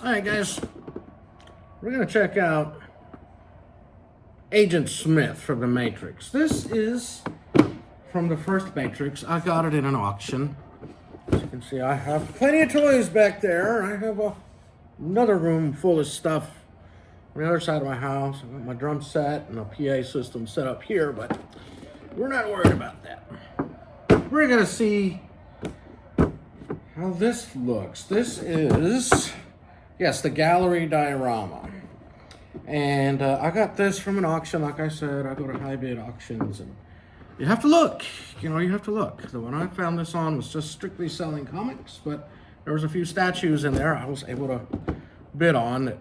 Alright guys, we're going to check out Agent Smith from the Matrix. This is from the first Matrix. I got it in an auction. As you can see, I have plenty of toys back there. I have another room full of stuff on the other side of my house. I got my drum set and a PA system set up here, but we're not worried about that. We're going to see how this looks. This is, yes, the Gallery Diorama. And I got this from an auction. Like I said, I go to high bid auctions and you have to look. You know, you have to look. The one I found this on was just strictly selling comics, but there was a few statues in there I was able to bid on that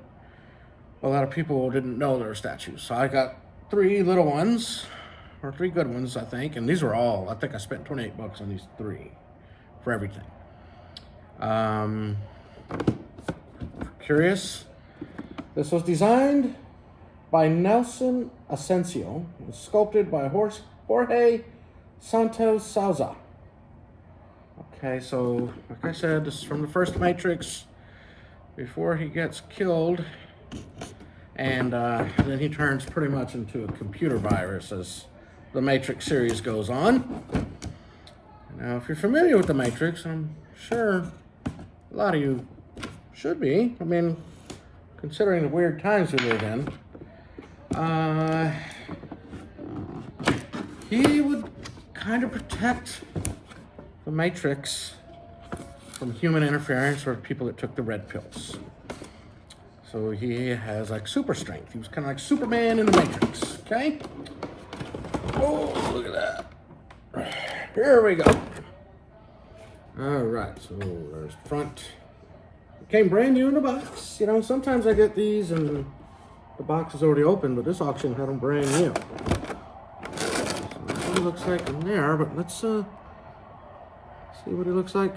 a lot of people didn't know there were statues. So I got 3 little ones, or 3 good ones, I think. And these were all, I think I spent 28 bucks on these 3 for everything. Curious? This was designed by Nelson Asensio. It was sculpted by Jorge Santos Souza. Okay, so like I said, this is from the first Matrix, before he gets killed, and then he turns pretty much into a computer virus as the Matrix series goes on. Now, if you're familiar with the Matrix, I'm sure a lot of you should be. I mean, considering the weird times we live in, he would kind of protect the Matrix from human interference or people that took the red pills. So he has like super strength. He was kind of like Superman in the Matrix, okay? Oh, look at that. Here we go. All right, so there's the front. It came brand new in the box. You know, sometimes I get these and the box is already open, but this auction had them brand new. So that's what it looks like in there, but let's see what it looks like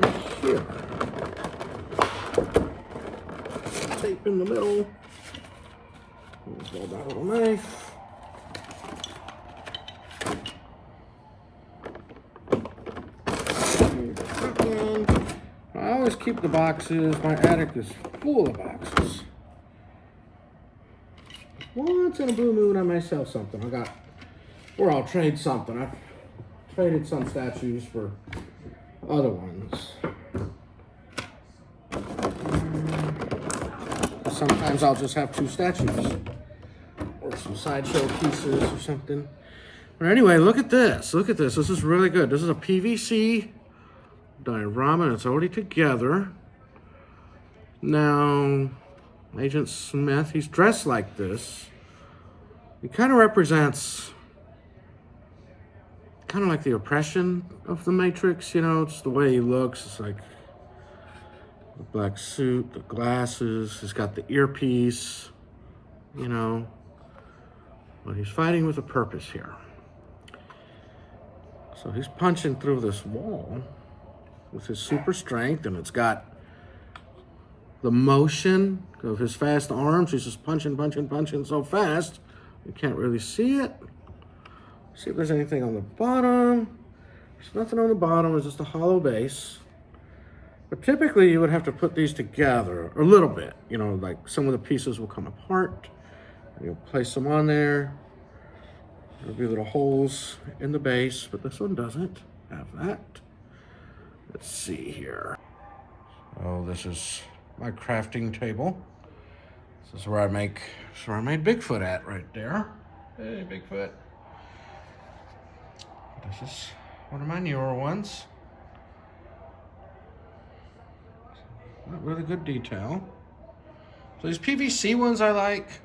right here. Tape in the middle. Hold that little knife. I always keep the boxes. My attic is full of boxes. Once in a blue moon, I may sell something. Or I'll trade something. I've traded some statues for other ones. Sometimes I'll just have 2 statues. Or some sideshow pieces or something. But anyway, look at this. Look at this. This is really good. This is a PVC diorama. It's already together. Now, Agent Smith, he's dressed like this. He kind of represents kind of like the oppression of the Matrix, you know. It's the way he looks. It's like the black suit, the glasses. He's got the earpiece, you know. But he's fighting with a purpose here. So he's punching through this wall with his super strength, and it's got the motion of his fast arms. He's just punching so fast, you can't really see it. See if there's anything on the bottom. There's nothing on the bottom, it's just a hollow base. But typically you would have to put these together a little bit. You know, like some of the pieces will come apart, and you'll place them on there. There'll be little holes in the base, but this one doesn't have that. Let's see here. Oh, this is my crafting table. This is where I made Bigfoot at right there. Hey, Bigfoot. This is one of my newer ones. Not really good detail. So these PVC ones I like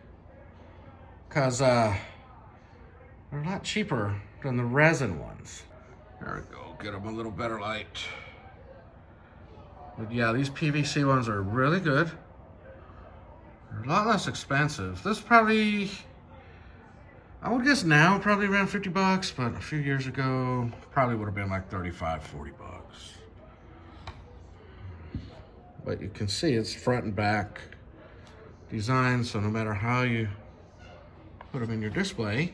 because they're a lot cheaper than the resin ones. There we go. Get them a little better light. But yeah, these PVC ones are really good. They're a lot less expensive. This probably, I would guess now, probably around 50 bucks, but a few years ago, probably would have been like 35, 40 bucks. But you can see it's front and back design, so no matter how you put them in your display,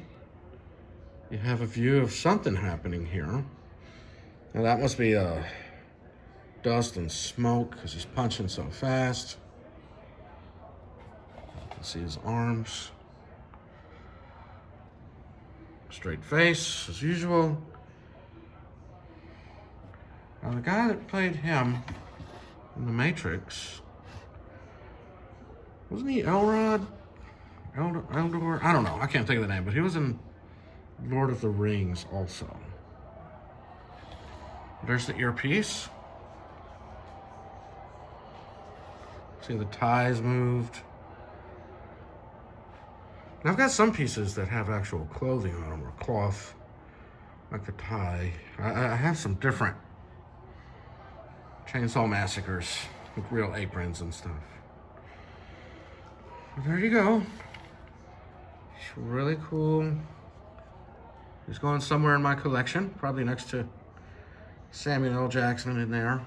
you have a view of something happening here. Now that must be a dust and smoke because he's punching so fast. You can see his arms. Straight face, as usual. Now, the guy that played him in The Matrix, wasn't he Eldor? I don't know. I can't think of the name, but he was in Lord of the Rings also. There's the earpiece. See the ties moved. Now, I've got some pieces that have actual clothing on them or cloth, like the tie. I have some different Chainsaw Massacres with real aprons and stuff. But there you go. It's really cool. He's going somewhere in my collection, probably next to Samuel L. Jackson in there.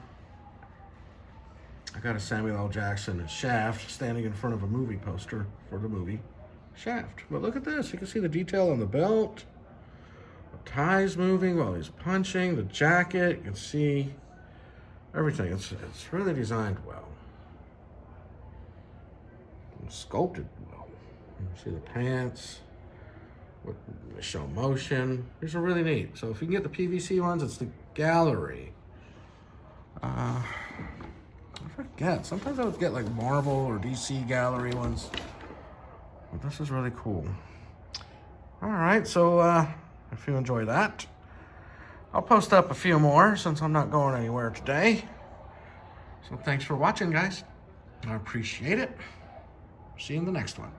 I got a Samuel L. Jackson Shaft standing in front of a movie poster for the movie Shaft. But look at this. You can see the detail on the belt. The tie's moving while he's punching. The jacket. You can see everything. It's really designed well. And sculpted well. You can see the pants. With the show motion. These are really neat. So if you can get the PVC ones, it's the gallery. I forget. Sometimes I would get like Marvel or DC gallery ones. But this is really cool. All right, so if you enjoy that, I'll post up a few more since I'm not going anywhere today. So thanks for watching, guys. I appreciate it. See you in the next one.